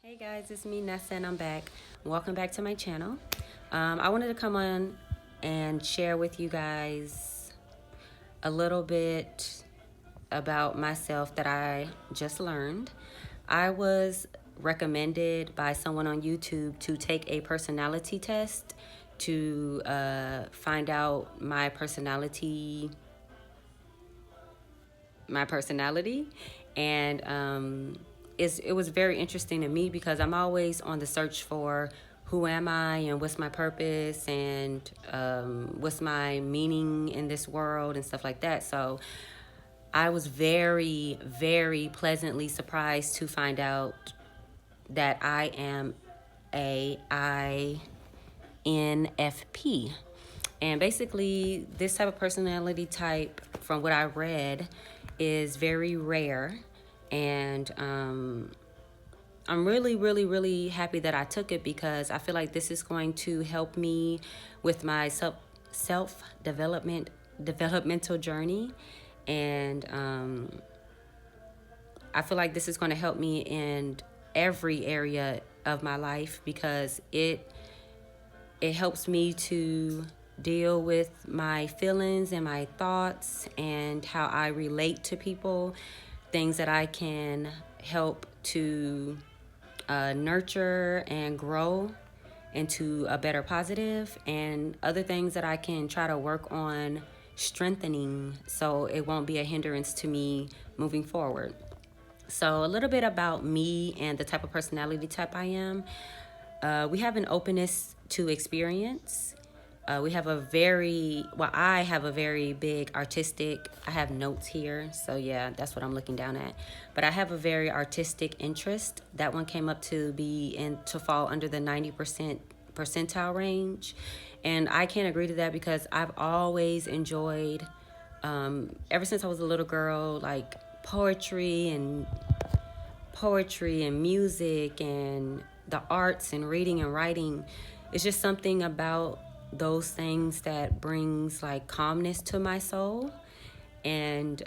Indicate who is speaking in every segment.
Speaker 1: Hey guys, it's me Nessa and I'm back. Welcome back to my channel. I wanted to come on and share with you guys a little bit about myself that I just learned. I was recommended by someone on YouTube to take a personality test to find out my personality, and it was very interesting to me because I'm always on the search for who am I and what's my purpose and what's my meaning in this world and stuff like that. So I was very, very pleasantly surprised to find out that I am a INFP. And basically, this type of personality type, from what I read, is very rare. And I'm really, really, really happy that I took it because I feel like this is going to help me with my developmental journey. And I feel like this is going to help me in every area of my life because it helps me to deal with my feelings and my thoughts and how I relate to people, things that I can help to nurture and grow into a better positive, and other things that I can try to work on strengthening so it won't be a hindrance to me moving forward. So a little bit about me and the type of personality type I am. We have an openness to experience. I have a very big artistic, I have notes here, so yeah, that's what I'm looking down at. But I have a very artistic interest. That one came up to fall under the 90% percentile range. And I can't agree to that because I've always enjoyed, ever since I was a little girl, like poetry and music and the arts and reading and writing. It's just something about those things that brings like calmness to my soul. And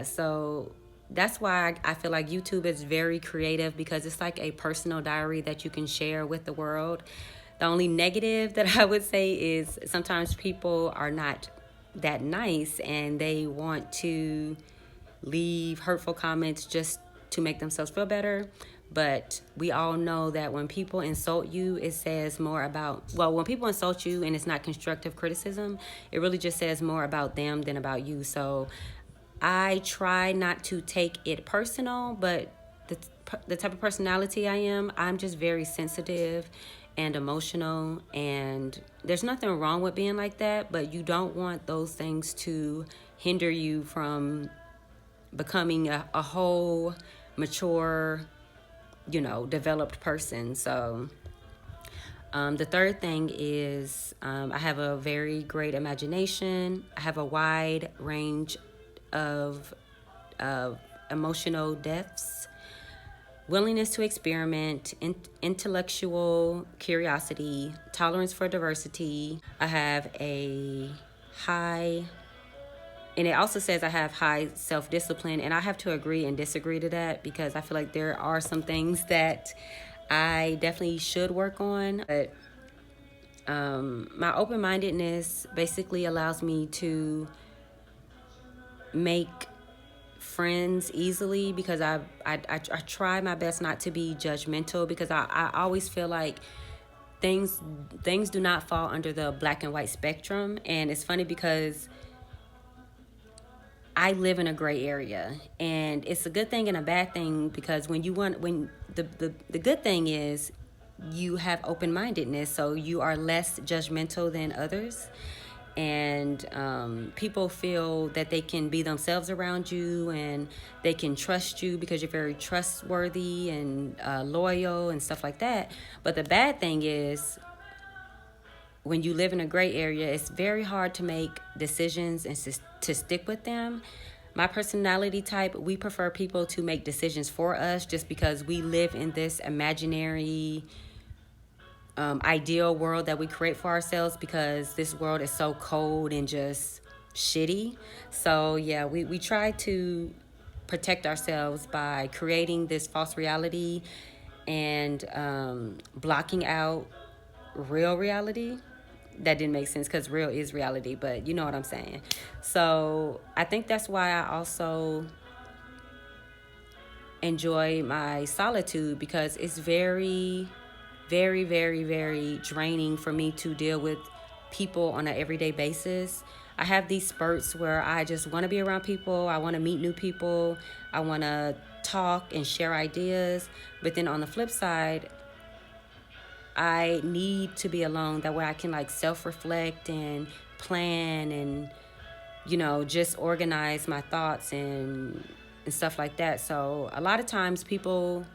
Speaker 1: so that's why I feel like YouTube is very creative because it's like a personal diary that you can share with the world. The only negative that I would say is sometimes people are not that nice and they want to leave hurtful comments just to make themselves feel better. But we all know that when people insult you, it says more about, when people insult you and it's not constructive criticism, it really just says more about them than about you. So I try not to take it personal, but the type of personality I am, I'm just very sensitive and emotional. And there's nothing wrong with being like that, but you don't want those things to hinder you from becoming a whole, mature, developed person. So the third thing is I have a very great imagination. I have a wide range of emotional depths, willingness to experiment, intellectual curiosity, tolerance for diversity. I have a high, and it also says I have high self-discipline, and I have to agree and disagree to that because I feel like there are some things that I definitely should work on. But my open-mindedness basically allows me to make friends easily because I try my best not to be judgmental because I always feel like things do not fall under the black and white spectrum. And it's funny because I live in a gray area, and it's a good thing and a bad thing because the good thing is you have open-mindedness, so you are less judgmental than others, and people feel that they can be themselves around you and they can trust you because you're very trustworthy and loyal and stuff like that. But the bad thing is when you live in a gray area, it's very hard to make decisions and to stick with them. My personality type, we prefer people to make decisions for us just because we live in this imaginary ideal world that we create for ourselves because this world is so cold and just shitty. So yeah, we try to protect ourselves by creating this false reality and blocking out real reality. That didn't make sense because real is reality, but you know what I'm saying. So I think that's why I also enjoy my solitude, because it's very, very, very, very draining for me to deal with people on an everyday basis. I have these spurts where I just want to be around people. I want to meet new people. I want to talk and share ideas. But then on the flip side, I need to be alone. That way I can like self-reflect and plan and, just organize my thoughts and stuff like that. So a lot of times people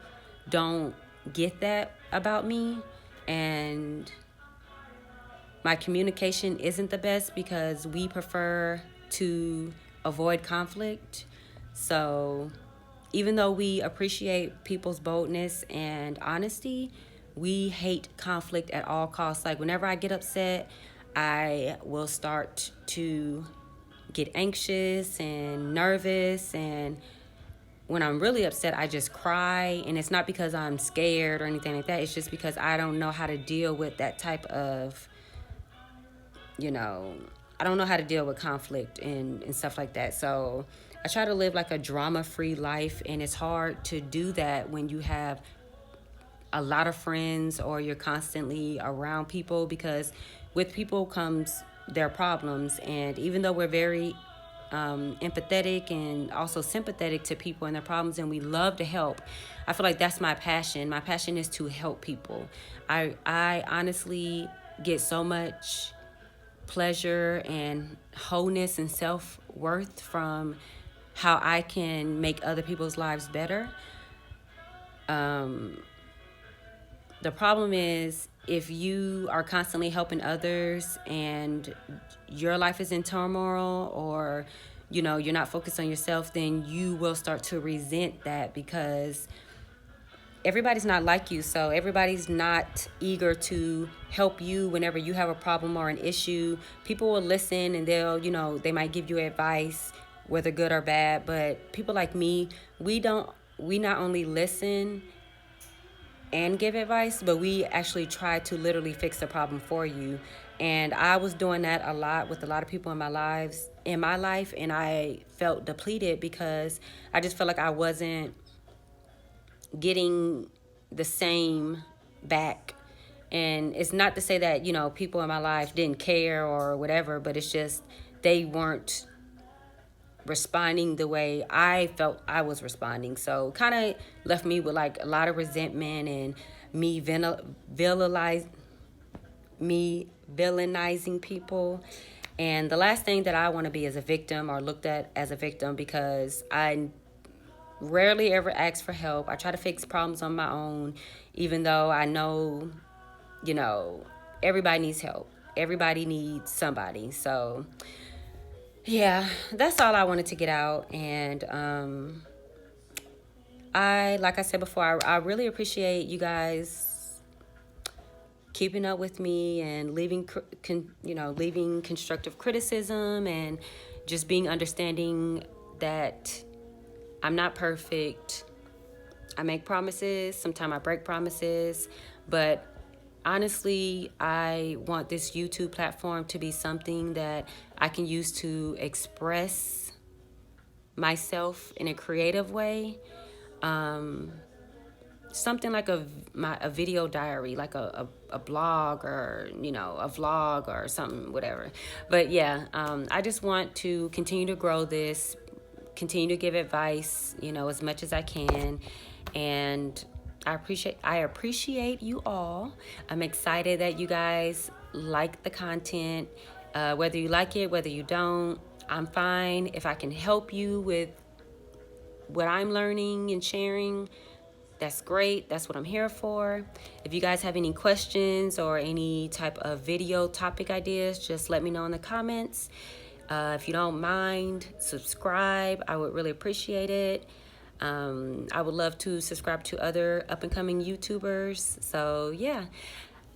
Speaker 1: don't get that about me, and my communication isn't the best because we prefer to avoid conflict. So even though we appreciate people's boldness and honesty, we hate conflict at all costs. Like whenever I get upset, I will start to get anxious and nervous, and when I'm really upset, I just cry. And it's not because I'm scared or anything like that. It's just because I don't know how to deal with that type of, I don't know how to deal with conflict and stuff like that. So I try to live like a drama-free life, and it's hard to do that when you have a lot of friends or you're constantly around people, because with people comes their problems. And even though we're very empathetic and also sympathetic to people and their problems, and we love to help, I feel like that's my passion. My passion is to help people. I honestly get so much pleasure and wholeness and self-worth from how I can make other people's lives better. The problem is if you are constantly helping others and your life is in turmoil, or you're not focused on yourself, then you will start to resent that, because everybody's not like you. So everybody's not eager to help you whenever you have a problem or an issue. People will listen and they'll, they might give you advice, whether good or bad. But people like me, we not only listen and give advice, but we actually try to literally fix the problem for you. And I was doing that a lot with a lot of people in my life, and I felt depleted because I just felt like I wasn't getting the same back. And it's not to say that, people in my life didn't care or whatever, but it's just they weren't responding the way I felt I was responding. So kind of left me with like a lot of resentment and me villainizing people. And the last thing that I want to be is a victim, or looked at as a victim, because I rarely ever ask for help. I try to fix problems on my own, even though I know, everybody needs help. Everybody needs somebody. So yeah, that's all I wanted to get out. And like I said before, I really appreciate you guys keeping up with me and leaving constructive criticism, and just being understanding that I'm not perfect. I make promises. Sometimes I break promises. But honestly, I want this YouTube platform to be something that I can use to express myself in a creative way. Something like a video diary, like a blog, or a vlog or something, whatever. But yeah, I just want to continue to grow this, continue to give advice, as much as I can. And I appreciate you all. I'm excited that you guys like the content. Whether you like it, whether you don't, I'm fine. If I can help you with what I'm learning and sharing, that's great. That's what I'm here for. If you guys have any questions or any type of video topic ideas, just let me know in the comments. If you don't mind, subscribe. I would really appreciate it. I would love to subscribe to other up-and-coming YouTubers. So yeah,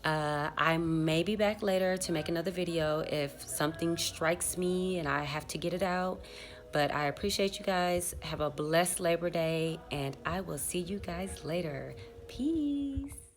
Speaker 1: I may be back later to make another video if something strikes me and I have to get it out. But I appreciate you guys. Have a blessed Labor Day, and I will see you guys later. Peace.